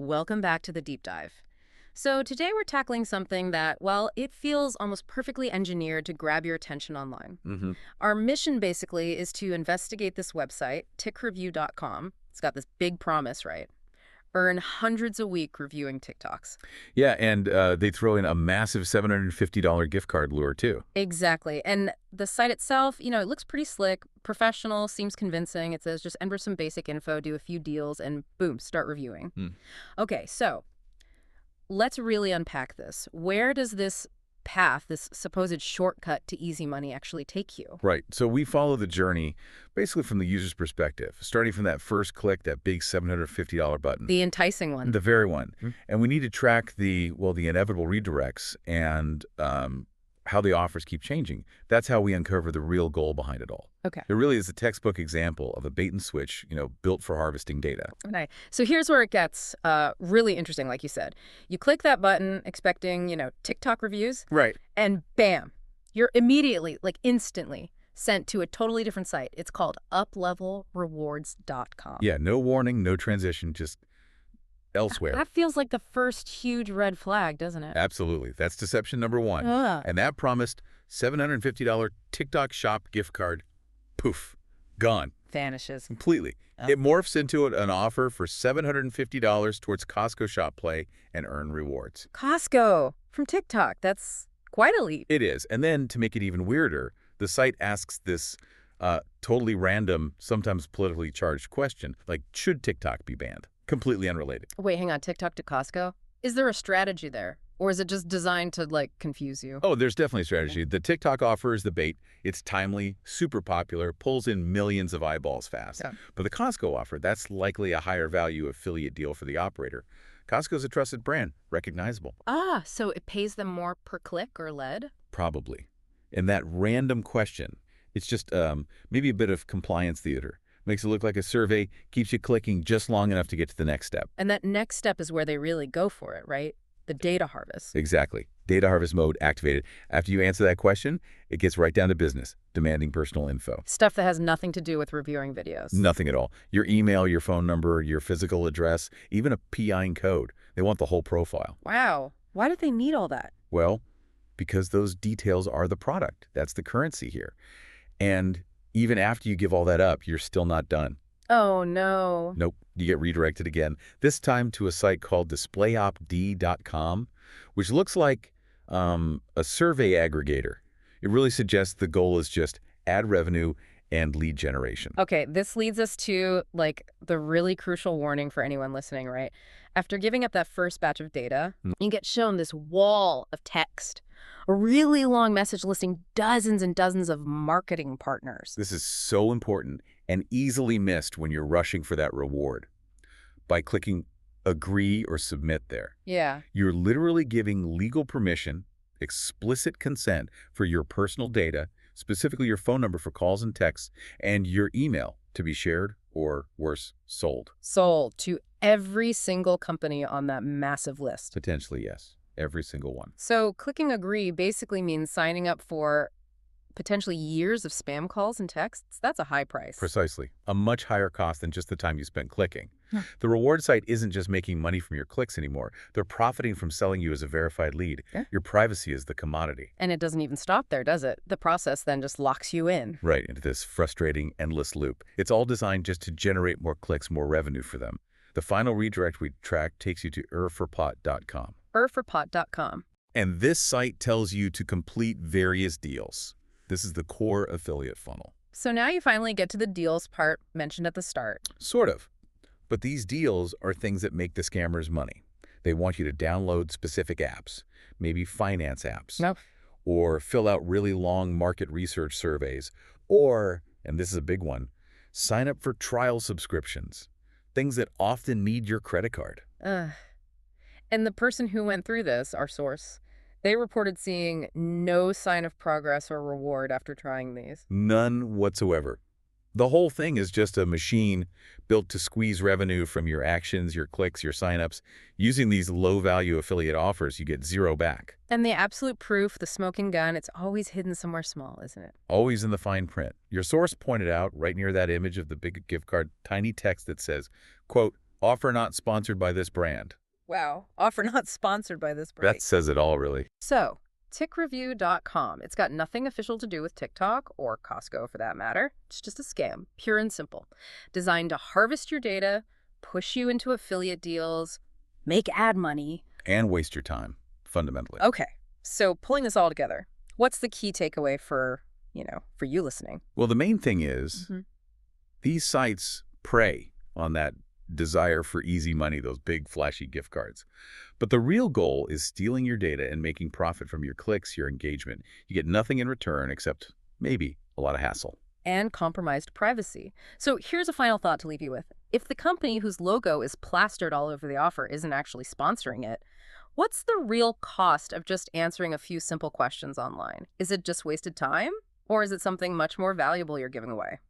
Welcome back to the deep dive. So today we're tackling something that, well, it feels almost perfectly engineered to grab your attention online. hmm Our mission basically is to investigate this website, tickreview.com. It's got this big promise, right? Earn hundreds a week reviewing TikToks. Yeah, and they throw in a massive $750 gift card lure, too. Exactly. And the site itself, it looks pretty slick, professional, seems convincing. It says just enter some basic info, do a few deals, and boom, start reviewing. Hmm. Okay, so let's really unpack this. Where does this path, this supposed shortcut to easy money actually take you? Right. So we follow the journey basically from the user's perspective, starting from that first click, that big $750 button. The enticing one. The very one. And we need to track the inevitable redirects and how the offers keep changing. That's how we uncover the real goal behind it all. Okay. It really is a textbook example of a bait and switch, built for harvesting data. Okay. So here's where it gets really interesting, like you said. You click that button expecting, TikTok reviews, Right. and bam, you're immediately, like instantly, sent to a totally different site. It's called uplevelrewards.com. Yeah, no warning, no transition, just elsewhere. That feels like the first huge red flag, doesn't it? Absolutely. That's deception number one. Ugh. And that promised $750 TikTok shop gift card, poof, gone Vanishes. completely. Oh. It morphs into an offer for $750 towards Costco shop play and earn rewards. Costco from TikTok. That's quite elite. It is. And then to make it even weirder, the site asks this totally random, sometimes politically charged question, like, should TikTok be banned? Completely unrelated. Wait, hang on. TikTok to Costco? Is there a strategy there? Or is it just designed to, confuse you? Oh, there's definitely a strategy. The TikTok offer is the bait. It's timely, super popular, pulls in millions of eyeballs fast. Yeah. But the Costco offer, that's likely a higher value affiliate deal for the operator. Costco's a trusted brand, recognizable. Ah, so it pays them more per click or lead? Probably. And that random question, it's just maybe a bit of compliance theater. Makes it look like a survey, keeps you clicking just long enough to get to the next step. And that next step is where they really go for it, right? The data harvest. Exactly. Data harvest mode activated. After you answer that question, it gets right down to business, demanding personal info. Stuff that has nothing to do with reviewing videos. Nothing at all. Your email, your phone number, your physical address, even a PIN code. They want the whole profile. Wow. Why did they need all that? Well, because those details are the product. That's the currency here. And even after you give all that up, you're still not done. Oh, no. Nope, you get redirected again, this time to a site called displayopd.com, which looks like a survey aggregator. It really suggests the goal is just ad revenue and lead generation. Okay, this leads us to, the really crucial warning for anyone listening, right? After giving up that first batch of data, you get shown this wall of text, a really long message listing dozens and dozens of marketing partners. This is so important and easily missed when you're rushing for that reward. By clicking agree or submit there, Yeah. you're literally giving legal permission, explicit consent for your personal data, specifically your phone number for calls and texts, and your email to be shared or, worse, sold. Sold to every single company on that massive list. Potentially, yes. Every single one. So clicking agree basically means signing up for potentially years of spam calls and texts. That's a high price. Precisely. A much higher cost than just the time you spent clicking. Yeah. The reward site isn't just making money from your clicks anymore. They're profiting from selling you as a verified lead. Yeah. Your privacy is the commodity. And it doesn't even stop there, does it? The process then just locks you in. Right, into this frustrating, endless loop. It's all designed just to generate more clicks, more revenue for them. The final redirect we track takes you to erforpot.com. erforpot.com. And this site tells you to complete various deals. This is the core affiliate funnel. So now you finally get to the deals part mentioned at the start. Sort of. But these deals are things that make the scammers money. They want you to download specific apps, maybe finance apps, Nope. or fill out really long market research surveys, or, and this is a big one, sign up for trial subscriptions, things that often need your credit card. And the person who went through this, our source, they reported seeing no sign of progress or reward after trying these. None whatsoever. The whole thing is just a machine built to squeeze revenue from your actions, your clicks, your signups. Using these low-value affiliate offers, you get zero back. And the absolute proof, the smoking gun, it's always hidden somewhere small, isn't it? Always in the fine print. Your source pointed out, right near that image of the big gift card, tiny text that says, quote, Offer not sponsored by this brand. Wow. Offer not sponsored by this brand. That says it all, really. So, tickreview.com. It's got nothing official to do with TikTok or Costco for that matter. It's just a scam, pure and simple. Designed to harvest your data, push you into affiliate deals, make ad money. And waste your time, fundamentally. Okay. So, pulling this all together, what's the key takeaway for you listening? Well, the main thing is these sites prey on that desire for easy money, those big flashy gift cards. But the real goal is stealing your data and making profit from your clicks, your engagement. You get nothing in return except maybe a lot of hassle. And compromised privacy. So here's a final thought to leave you with. If the company whose logo is plastered all over the offer isn't actually sponsoring it, what's the real cost of just answering a few simple questions online? Is it just wasted time? Or is it something much more valuable you're giving away?